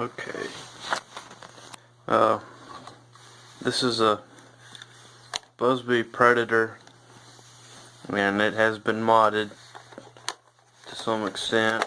Okay. This is a BuzzBee Predator, and it has been modded to some extent.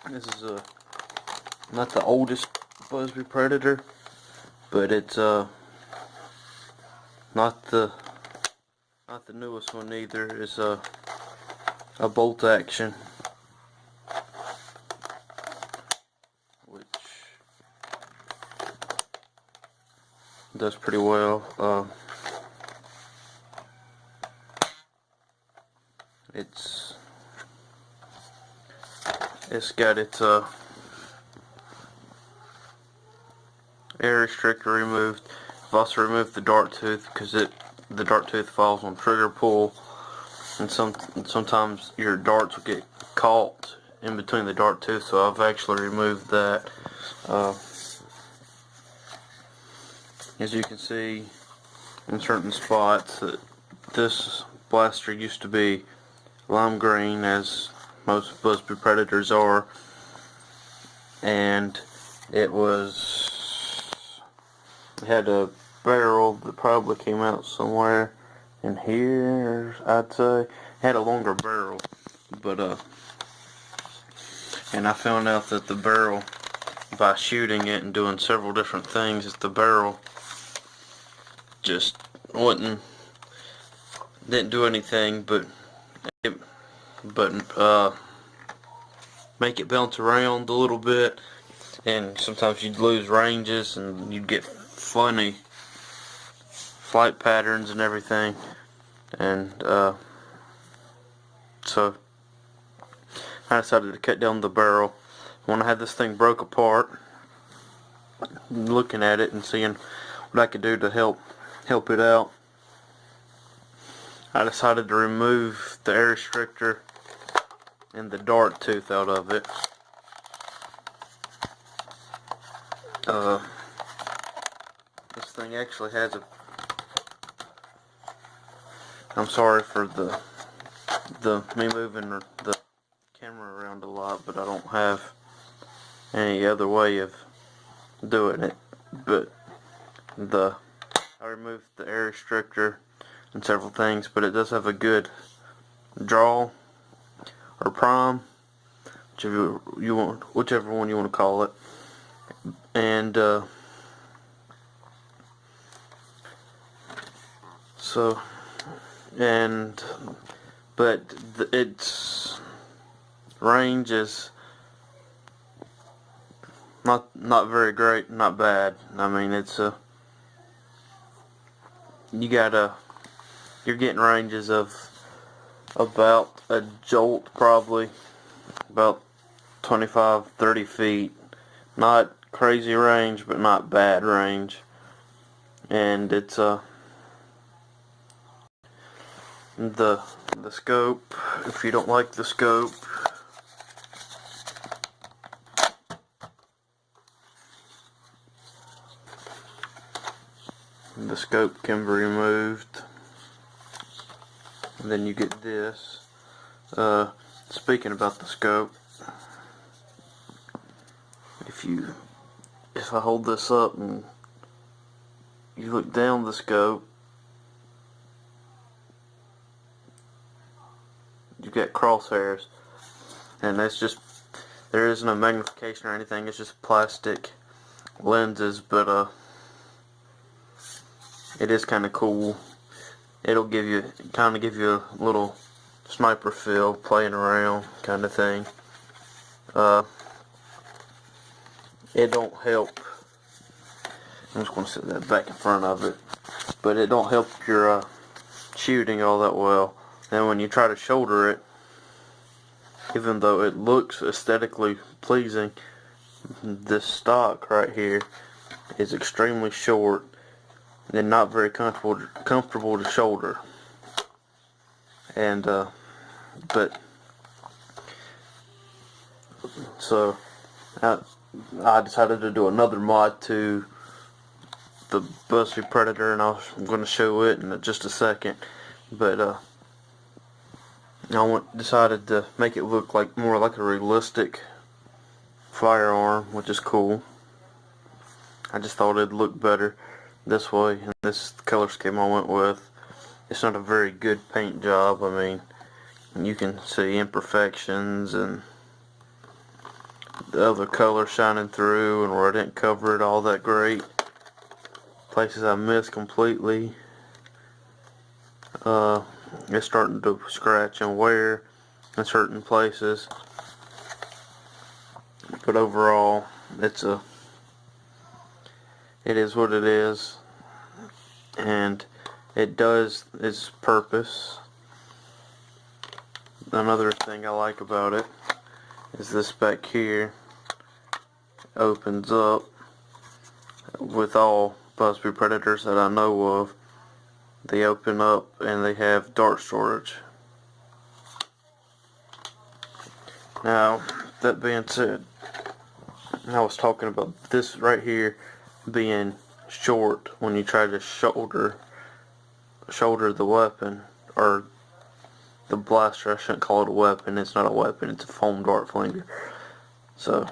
This is not the oldest BuzzBee Predator, but it's not the newest one either. It's a bolt action, which does pretty well. It's got its air restrictor removed. I've also removed the dart tooth because the dart tooth falls on trigger pull, and sometimes your darts will get caught in between the dart tooth, so I've actually removed that. As you can see in certain spots, that this blaster used to be lime green, as most BuzzBee Predators are, and it had a barrel that probably came out somewhere in here, I'd say. It had a longer barrel, but and I found out that the barrel, by shooting it and doing several different things, that the barrel just didn't do anything but make it bounce around a little bit, and sometimes you'd lose ranges and you'd get funny flight patterns and everything, and so I decided to cut down the barrel. When I had this thing broke apart, looking at it and seeing what I could do to help it out, I decided to remove the air restrictor and the dart tooth out of it. This thing actually has a, I'm sorry for me moving the camera around a lot, but I don't have any other way of doing it. But I removed the air restrictor and several things, but it does have a good draw or prime, whichever one you want to call it, and but its range is not very great, not bad. I mean, it's you're getting ranges of about a jolt, probably about 25-30 feet. Not crazy range, but not bad range. And it's the scope, if you don't like the scope, the scope can be removed, and then you get this. Speaking about the scope, if I hold this up and you look down the scope, you get crosshairs, and that's just, there isn't a magnification or anything, it's just plastic lenses, but it is kind of cool. It'll kind of give you a little sniper feel, playing around kind of thing. It don't help, I'm just going to set that back in front of it, but it don't help your shooting all that well. And when you try to shoulder it, even though it looks aesthetically pleasing, this stock right here is extremely short and not very comfortable to shoulder. And but so I decided to do another mod to the BuzzBee Predator, and I'm going to show it in just a second. But I decided to make it look more like a realistic firearm, which is cool. I just thought it'd look better this way, and this is the color scheme I went with. It's not a very good paint job. I mean, you can see imperfections and the other color shining through, and where I didn't cover it all that great. Places I missed completely. It's starting to scratch and wear in certain places, but overall it is what it is, and it does its purpose. Another thing I like about it is this back here opens up. With all BuzzBee Predators that I know of, they open up and they have dart storage. Now, that being said, I was talking about this right here being short when you try to shoulder the weapon, or the blaster. I shouldn't call it a weapon. It's not a weapon. It's a foam dart flinger. So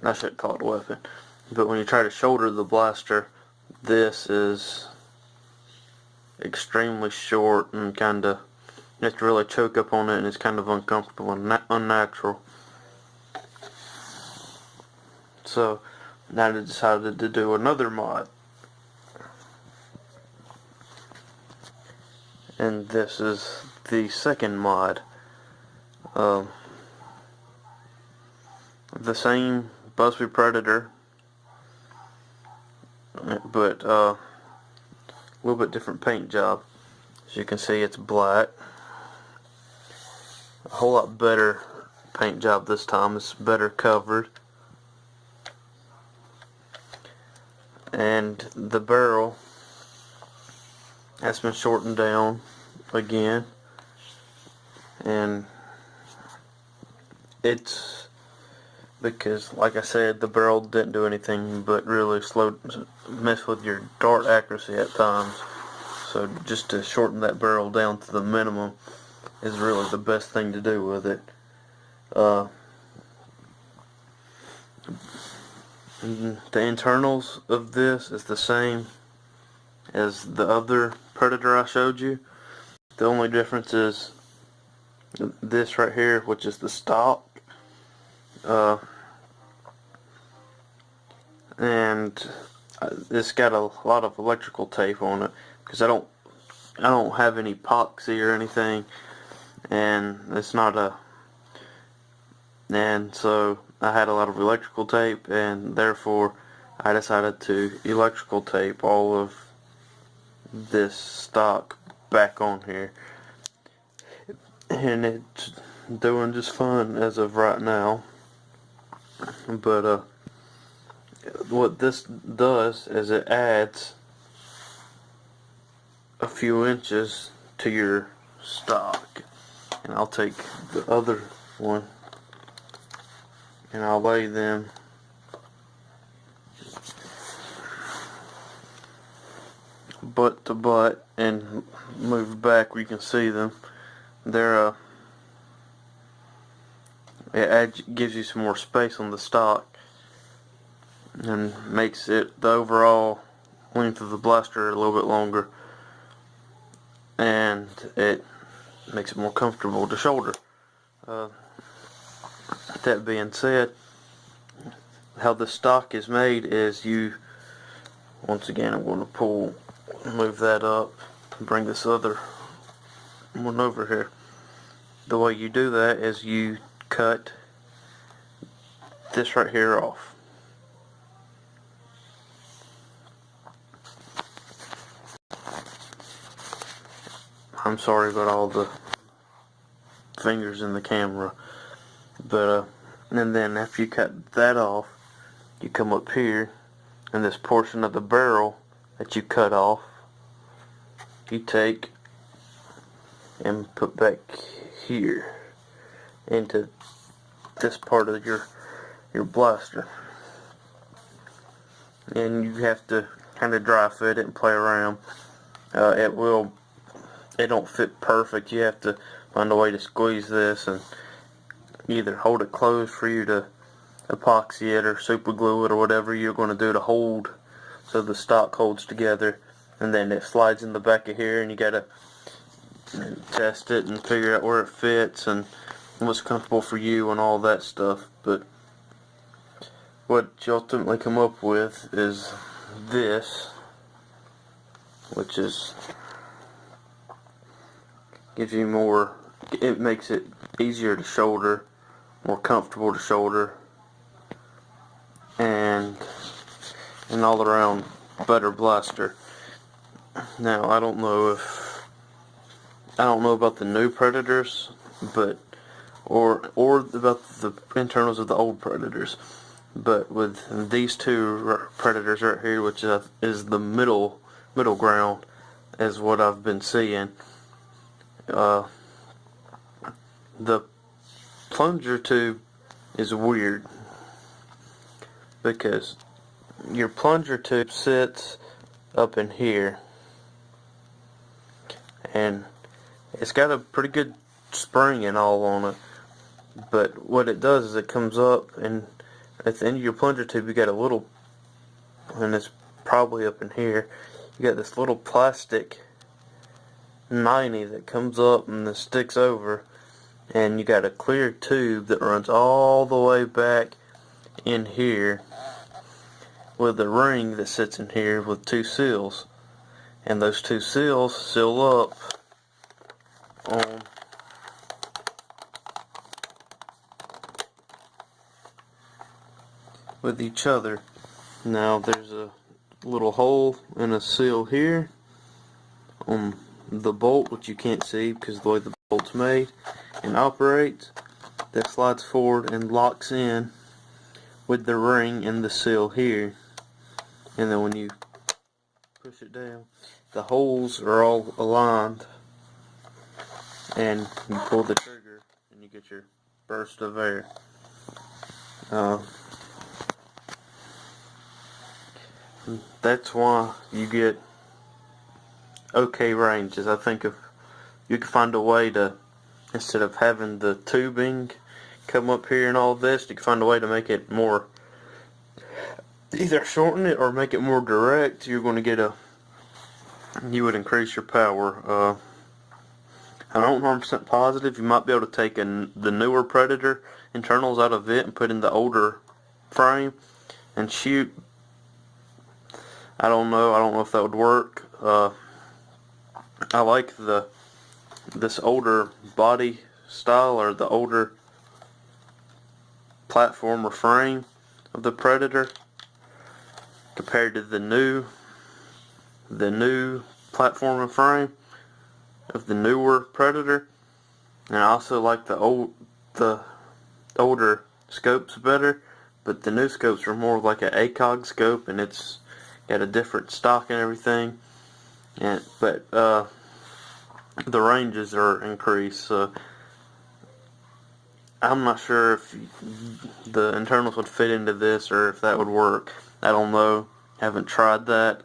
I shouldn't call it a weapon. But when you try to shoulder the blaster, this is extremely short and kinda, you have to really choke up on it, and it's kind of uncomfortable and unnatural. So now I decided to do another mod, and this is the second mod. The same BuzzBee Predator, but a little bit different paint job. As you can see, it's black. A whole lot better paint job this time. It's better covered. And the barrel has been shortened down again. And it's because, like I said, the barrel didn't do anything but really mess with your dart accuracy at times. So just to shorten that barrel down to the minimum is really the best thing to do with it. The internals of this is the same as the other Predator I showed you. The only difference is this right here, which is the stock. And it's got a lot of electrical tape on it because I don't have any epoxy or anything, and it's not and so I had a lot of electrical tape, and therefore I decided to electrical tape all of this stock back on here, and it's doing just fine as of right now. But what this does is it adds a few inches to your stock. And I'll take the other one and I'll lay them butt to butt and move back where you can see them. They're gives you some more space on the stock and makes it the overall length of the blaster a little bit longer, and it makes it more comfortable to shoulder. That being said, how the stock is made is once again I'm going to move that up and bring this other one over here. The way you do that is you cut this right here off. I'm sorry about all the fingers in the camera, but and then after you cut that off, you come up here, and this portion of the barrel that you cut off, you take and put back here into this part of your blaster, and you have to kind of dry fit it and play around. It don't fit perfect. You have to find a way to squeeze this and either hold it closed for you to epoxy it or super glue it or whatever you're going to do to hold, so the stock holds together, and then it slides in the back of here, and you got to test it and figure out where it fits and what's comfortable for you and all that stuff. But what you ultimately come up with is this, which is gives you more, it makes it easier to shoulder, more comfortable to shoulder, and an all around better blaster. Now I don't know about the new Predators, but or about the internals of the old Predators, but with these two Predators right here, which is the middle ground, is what I've been seeing. The plunger tube is weird because your plunger tube sits up in here, and it's got a pretty good spring and all on it, but what it does is it comes up, and at the end of your plunger tube you got a little, and it's probably up in here, you got this little plastic 90 that comes up and then sticks over, and you got a clear tube that runs all the way back in here with a ring that sits in here with two seals, and those two seals seal up on with each other. Now there's a little hole and a seal here on the bolt, which you can't see because of the way the bolt's made and operates, that slides forward and locks in with the ring and the seal here, and then when you push it down, the holes are all aligned, and you pull the trigger and you get your burst of air. That's why you get okay ranges. I think if you could find a way to, instead of having the tubing come up here and all this, you can find a way to make it more, either shorten it or make it more direct, you're going to get you would increase your power. I'm not 100% positive. You might be able to take the newer Predator internals out of it and put in the older frame and shoot. I don't know if that would work. I like this older body style, or the older platform or frame of the Predator compared to the new platform and frame of the newer Predator. And I also like the older scopes better, but the new scopes are more like an ACOG scope, and it's got a different stock and everything. But the ranges are increased. I'm not sure if the internals would fit into this or if that would work. I don't know. Haven't tried that.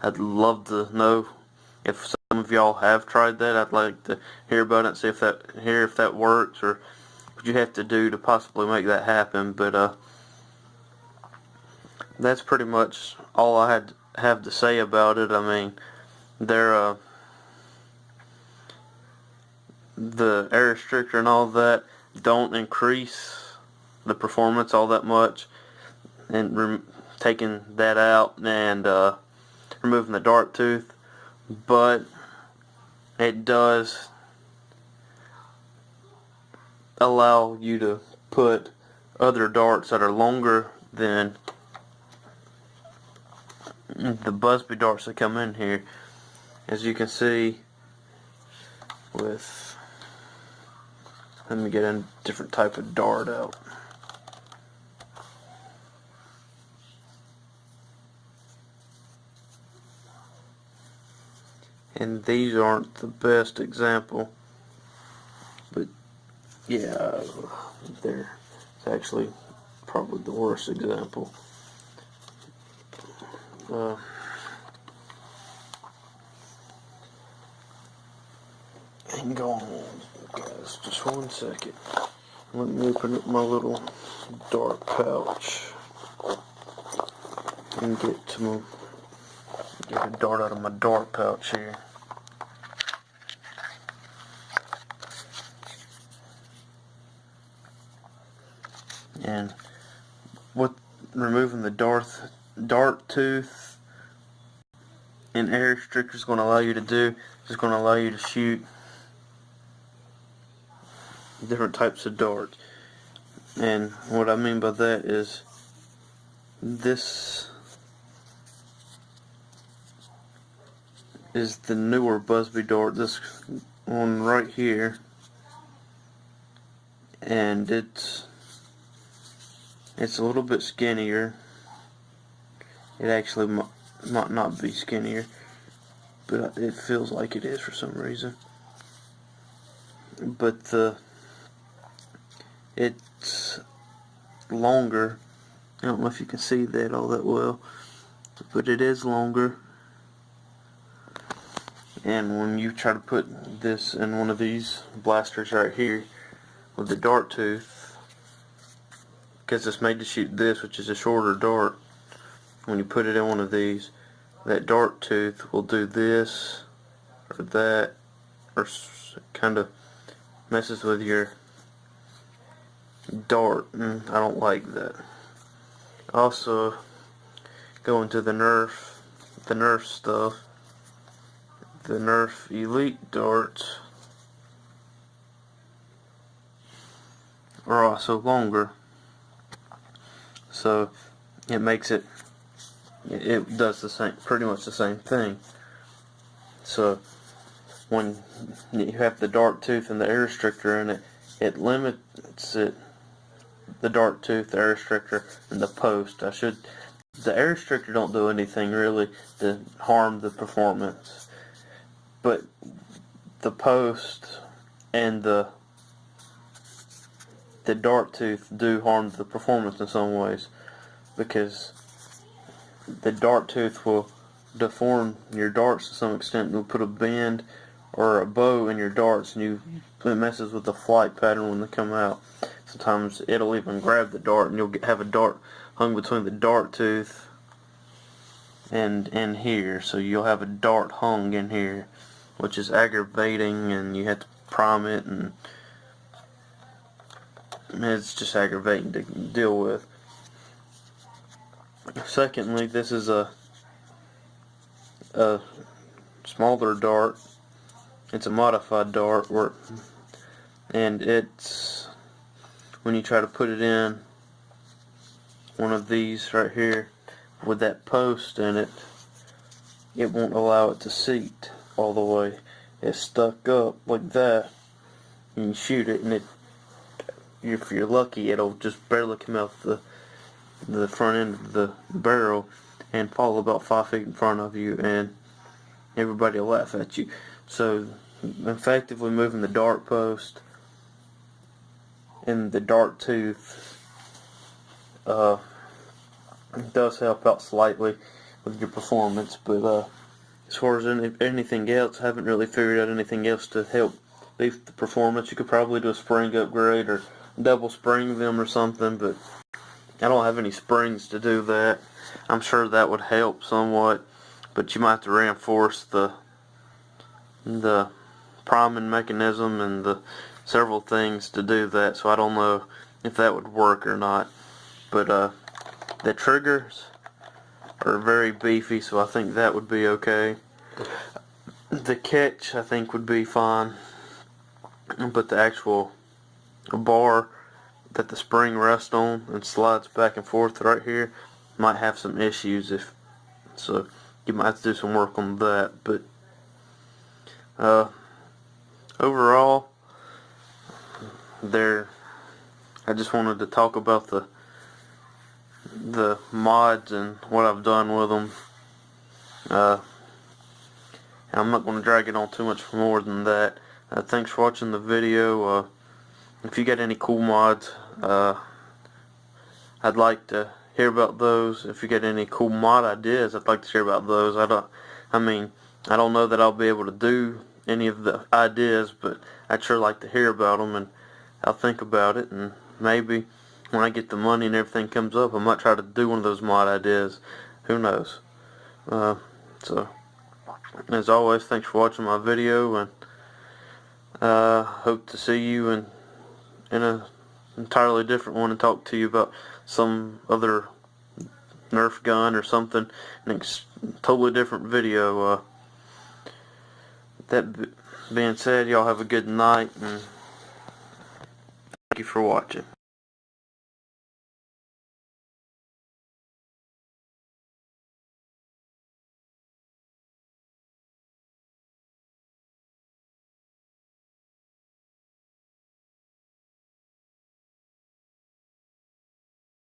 I'd love to know if some of y'all have tried that. I'd like to hear about it and see if that works, or what you have to do to possibly make that happen. But that's pretty much all I have to say about it. I mean, they're the air restrictor and all that don't increase the performance all that much, and taking that out and removing the dart tooth, but it does allow you to put other darts that are longer than the BuzzBee darts that come in here. As you can see with, let me get a different type of dart out. And these aren't the best example, but yeah, it's actually probably the worst example. Hang on, guys, just 1 second. Let me open up my little dart pouch and get a dart out of my dart pouch here. And what removing the dart tooth and air restrictor is going to allow you to do is going to allow you to shoot different types of darts. And what I mean by that is this is the newer BuzzBee dart, this one right here, and it's a little bit skinnier. It actually might not be skinnier, but it feels like it is for some reason. But it's longer. I don't know if you can see that all that well, but it is longer. And when you try to put this in one of these blasters right here with the dart tooth, because it's made to shoot this, which is a shorter dart, when you put it in one of these, that dart tooth will do this or that, or kind of messes with your dart, and I don't like that. Also, going to the Nerf stuff, the Nerf Elite darts are also longer, so it makes it does the same, pretty much the same thing. So when you have the dart tooth and the air restrictor in it, it limits it. The dart tooth, the air restrictor, and the post. The air restrictor don't do anything really to harm the performance, but the post and the dart tooth do harm the performance in some ways, because the dart tooth will deform your darts to some extent. It'll put a bend or a bow in your darts, and it messes with the flight pattern when they come out. Sometimes it'll even grab the dart, and you'll have a dart hung between the dart tooth and in here. So you'll have a dart hung in here, which is aggravating, and you have to prime it, and it's just aggravating to deal with. Secondly, this is a smaller dart. It's a modified dart, and it's, when you try to put it in one of these right here with that post in it, it won't allow it to seat all the way. It's stuck up like that, and you shoot it, and if you're lucky, it'll just barely come out the front end of the barrel and fall about 5 feet in front of you, and everybody will laugh at you. So effectively moving the dart post and the dart tooth does help out slightly with your performance, but as far as anything else, I haven't really figured out anything else to help beef the performance. You could probably do a spring upgrade or double spring them or something, but I don't have any springs to do that. I'm sure that would help somewhat, but you might have to reinforce the priming mechanism and the several things to do that, so I don't know if that would work or not. But the triggers are very beefy, so I think that would be okay. The catch, I think, would be fine, but the actual bar that the spring rests on and slides back and forth right here might have some issues, so you might have to do some work on that. But overall, I just wanted to talk about the mods and what I've done with them. I'm not going to drag it on too much more than that. Thanks for watching the video. If you got any cool mods, I'd like to hear about those. If you got any cool mod ideas, I'd like to hear about those. I don't know that I'll be able to do any of the ideas, but I'd sure like to hear about them, and I'll think about it, and maybe when I get the money and everything comes up, I might try to do one of those mod ideas. Who knows? So, as always, thanks for watching my video, and hope to see you in a entirely different one and talk to you about some other Nerf gun or something in a totally different video. That being said, y'all have a good night, and thank you for watching.